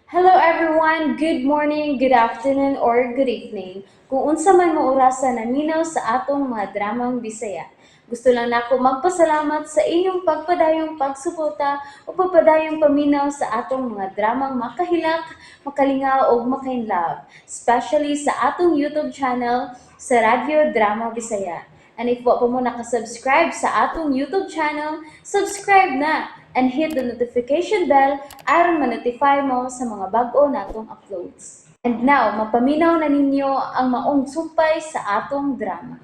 Hello everyone, good morning, good afternoon, or good evening. Kung unsa man mo orasan naminaw sa atong mga dramang Bisaya. Gusto lang nako magpasalamat sa inyong pagpadayong pagsuporta o pagpadayong paminaw sa atong mga dramang makahilak, makalingaw o makainlove, especially sa atong YouTube channel sa Radyo Drama Bisaya. And if wa pa mo nakasubscribe sa atong YouTube channel, subscribe na and hit the notification bell aron ma-notify mo sa mga bag-o natong uploads. And now, mapaminaw na ninyo ang maong sumpay sa atong drama.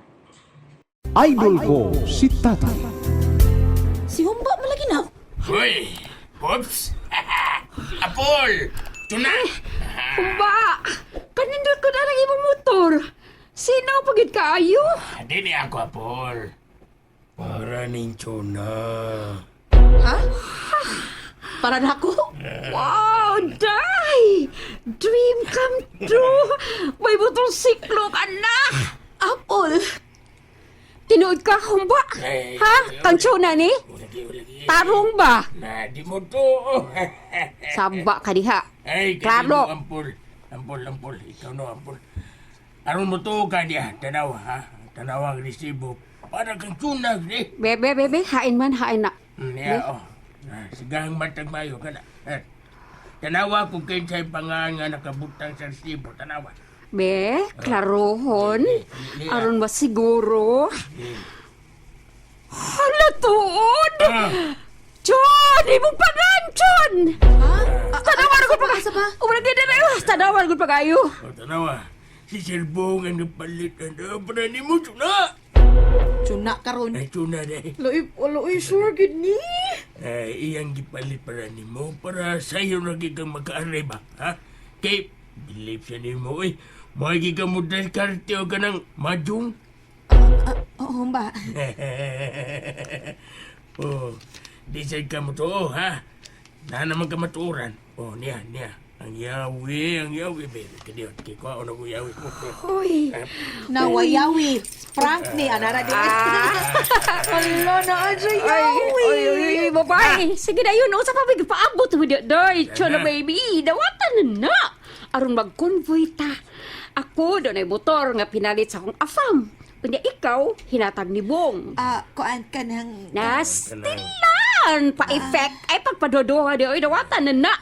Idol ko si Tatay. Si Humba malagi na. Hoy! Pops! Apol! Tuna! Humba! Kanindot ko na lang imong motor. Sino pagid kaayo? Dili ako, Apol. Para ning tuna. Ha? Para na ako? Wow, day! Dream come true! May butong siklo ka na! Apol! Tinuod ka, Humba? Ay, Ha? Kang na ni? Ulagi. Tarong ba? Na, di mo to. Samba ka diha. Ay, kasi Klaro. mo, Ampol. Ampol. Ikaw no, Ampol. Aron mo to ka diya. Tanaw, ha? Tanaw ang resibo. Para kang tuna, eh. Bebe, hain man, hain na. Niya, oh. Sigang matag mayo ka na. Tanawa kung kayo sa'y nga nakabutang sa resibo. Tanawa. Be, klarohon. Aron ba siguro? Hala, tuod! John! Imong panan, John! Tanawan ko pa ka! Umalag din na kayo! Tanawan ko pa kayo! O, tanawa. Si Serbong ang napalitan na para ni mo, tuna. Tuna karon. Ay, tuna na eh. Loy, sure gid ni. Ay, iyang gipalit para ni mo para sa'yo na kang maka-arriba, ha? Kay, believe siya ni mo, eh. Mahagi ka mo dahil karte o ka ng majong. Oo ba? Oh, decide ka mo to, oh, ha? Na naman ka matuuran. Oh, niya. Ang yawi, baby. Kadiyon, kikuha na ko yawi mo. Uy! Nawayawi. Frank ni anara di. Hello na aja yawi. Babae! Sige na yun, sa pabig paabot mo day, Chola baby, dawatan na na! Aron mag-convoy ta. Ako, doon ay motor nga pinalit sa akong afam. Kunya ikaw, hinatag ni Bong. Kuan ka ng... Nastilan! Pa-effect ay pagpadodoha di ay dawatan na na!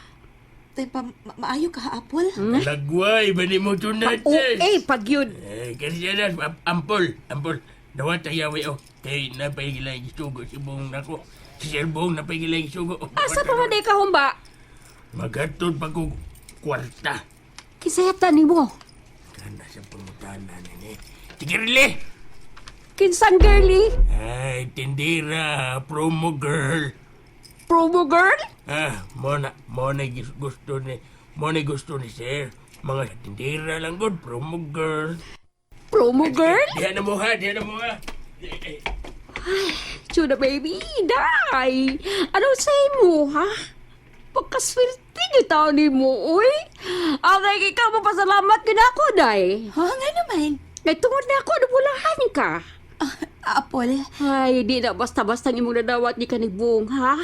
Tay pa maayo ka apol. Lagway, ba ni mo to na, Okay, pag yun. Kasi yan na, ampol. Dawat ang yawi, oh. Kaya napaigilang isugo si Bong nako. Si Serbong napaigilang isugo. Asa pa man di ka humba? Magatod pa ko kwarta. Kisayatan ni mo. Kana sa pangutanan ni. Tigirili! Kinsang girly? Ay, tindira, promo girl. Promo girl? Mo na gusto ni sir. Mga tindira lang good, promo girl. Promo girl? Diyan na mo ha. Chuna baby, day! Anong say mo, ha? Pagkaswerte niyo tao ni mo, uy! Ang ikaw mapasalamat ka na ako, day! Ha nga naman. Ngay tungod na ako, nabulahan ka! Apol. Ay, di na basta-basta imong nadawat ni kanibong, ha?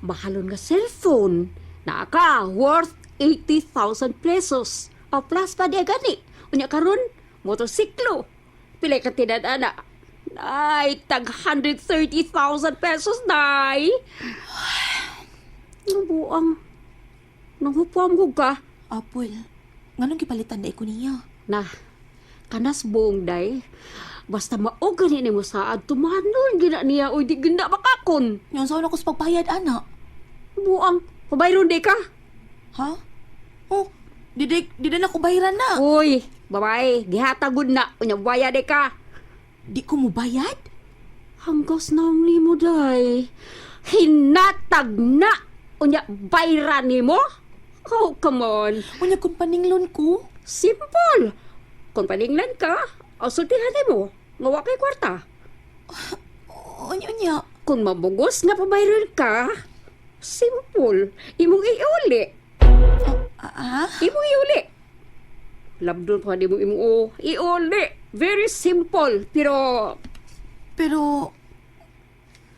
Mahalon nga cellphone. Naka, worth 80,000 pesos. O plus pa di gani. Unya karon, motosiklo. Pilay ka tinadana. Ay, tag 130,000 pesos, day. Ang buang. Nanghupuam ko ka. Apol. Nganong gipalitan na ko niya? Nah, kanas buong, day. Basta maoga ni mo saad, tumanon gina niya o di ganda makakon. Yung saan ako sa pagbayad, anak. Buang, pabayron di ka. Ha? Oh, di na ako bayaran na. Uy, babae, gihatagod na. Unya, baya di ka. Di ko mo bayad? Hanggas na ang limo, day. Hinatag na. Unya, bayran ni mo? Oh, come on. Unya kung paninglon ko. Simple. Kung paninglan ka, o sultihan mo. Ngawa kay kwarta. Unya. Kung mabugos nga pabayron ka, simple. Imong iuli. Imong iuli. Labdon pa di mo imong iuli. Very simple. Pero,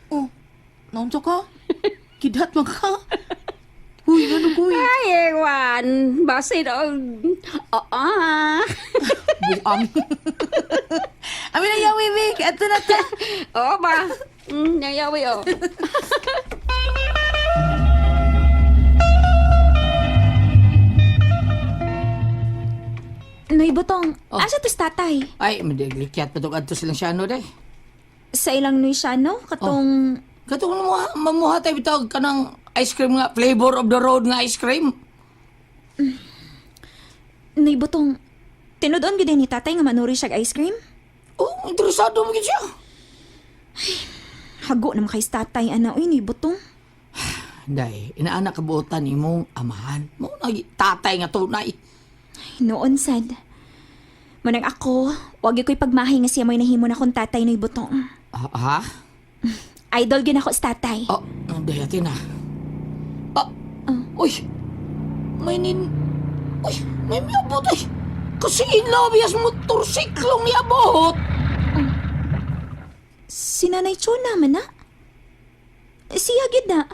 Oh, naunsa ka? Kidat man ka? Huy, ano, huy? ay, ewan. Kan basin Buang. Amin na yawi, Vic. Ito na ta. Oo ba? Nayawi Noy Butong, Oh. asa tos tatay? Ay, madiglikyat pa itong adto silang siya, no, day. Sa ilang Noy siya, no? Katong... Katong mamuha tayo bitawag ka ng ice cream nga, flavor of the road nga ice cream. Noy Butong, tinudon gid ni tatay nga manuri siya ice cream? Oh, interesado mo gid siya. Hago naman kay tatay, ana. Uy, Noy Butong. Day, inaanak kabuotan imong amahan. Mo na tatay nga tunay. Noon sad. Manang ako, wag ko'y pagmahay nga siya mo'y nahimo na kong tatay, Noy Butong. Ha? Idol gid ako sa tatay. Oh, day atin na. Uy, may miyabot ay. Kasi inlabias motorsiklong niabot. Si Nanay Chona man na. Siya gid na.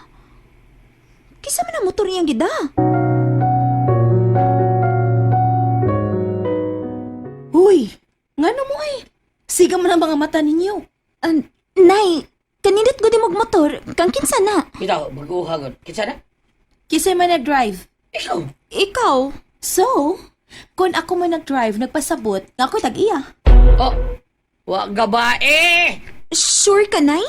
Kisa man ang motor niyang gid na. Uy, ngano mo ay? Siga man ang mga mata ninyo. Nay, kanindot ko di motor. Kang kinsa na. Bitaw, mag-uhagod. Kitsa na? Kisay man nag-drive. Ikaw. Ikaw? So, kung ako man nag-drive, nagpasabot, nga ako'y tag-iya. Oh, wag gabae. Sure ka, Nay?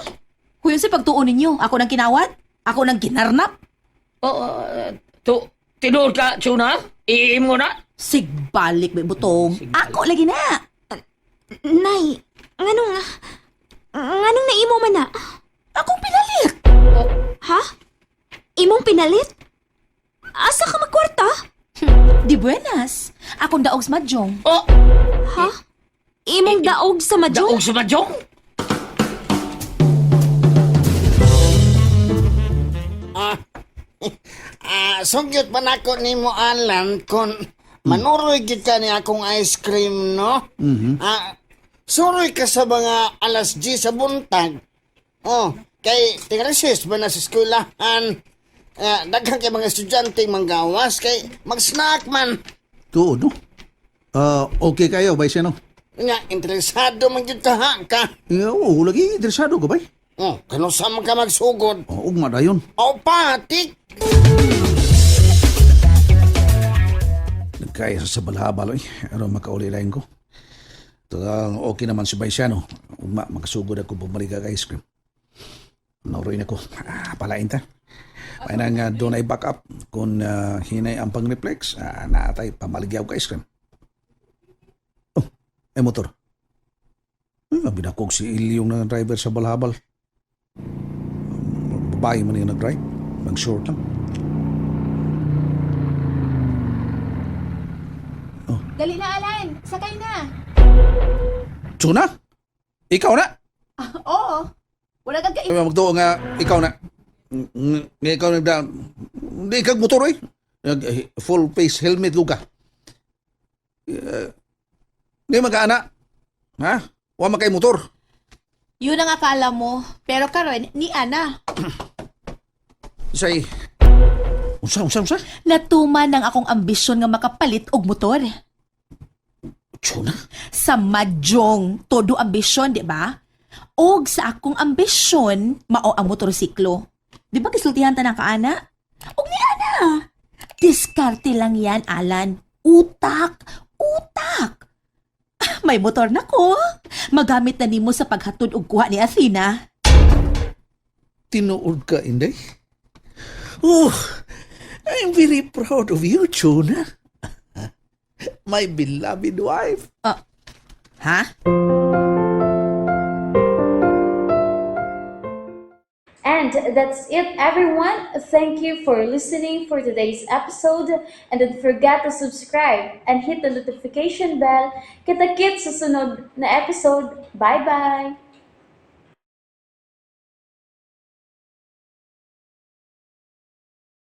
Kung yun sa pagtuon ninyo, ako nang kinawat, ako nang kinarnap. Oh, tinuod ka, Chuna? Iim mo na? Sigbalik, may butong. Ako lagi na. Nay, nganong naimo man na? Akong pinalit. Ha? Imong pinalit? Asa ka magkwarta? Di buenas. Akong daog sa madyong. Oh, Ha? Imong daog sa madyong? daog sa madyong? Sugyot pa nako ni mo Alan kung manuroy gid ka ni akong ice cream, no? Suroy ka sa mga alas 10 sa buntag. Oh, kay tingreses ba na sa eskwelahan? Daghang kay mga estudyante manggawas kay mag-snack man. Tuod, no? Okay kayo, bay siya, no? Nga, interesado man gyud ka. Oo, lagi interesado ka, bay? Oh, kano sa man ka magsugod? Ugma dayon. Oh, patik! Nagkaya sa balhabal, eh. Ano makauli-lain ko. Talagang okay naman si Baisiano. Ugma, makasugod ako bumalik ka ice cream. Nauroy na ko. Palain ta. Ay nang doon ay back up. Kung hinay ang pang-reflex, naatay pamaligyaw ka ice cream. Oh, motor. Binakog si Ilyong na driver sa balhabal. Babae man yung nag-drive. Nag-short lang. Dali na, Alan. Sakay na. Tsuna? Ikaw na? Oo. Wala kang Ay, magtuo nga, ikaw na. Nga ikaw na, hindi kag motor eh. Full face helmet luka. Hindi mag-aana. Ha? Huwag makay motor. Yun ang akala mo. Pero karon ni Ana. Say, unsa? Natuman ng akong ambisyon nga makapalit og motor. Tsuna? Sa madyong todo ambisyon, di ba? Og sa akong ambisyon, mao ang motorsiklo. Di ba kisultihan ta ng kaana? Og ni Ana. Diskarte lang yan, Alan. Utak. May motor na ko. Magamit na nimo sa paghatod og kuha ni Athena. Tinuod ka, Inday? Oh, I'm very proud of you, Tsuna. My beloved wife. Ha? And that's it, everyone. Thank you for listening for today's episode. And don't forget to subscribe and hit the notification bell. Kita-kits sa sunod na episode. Bye-bye!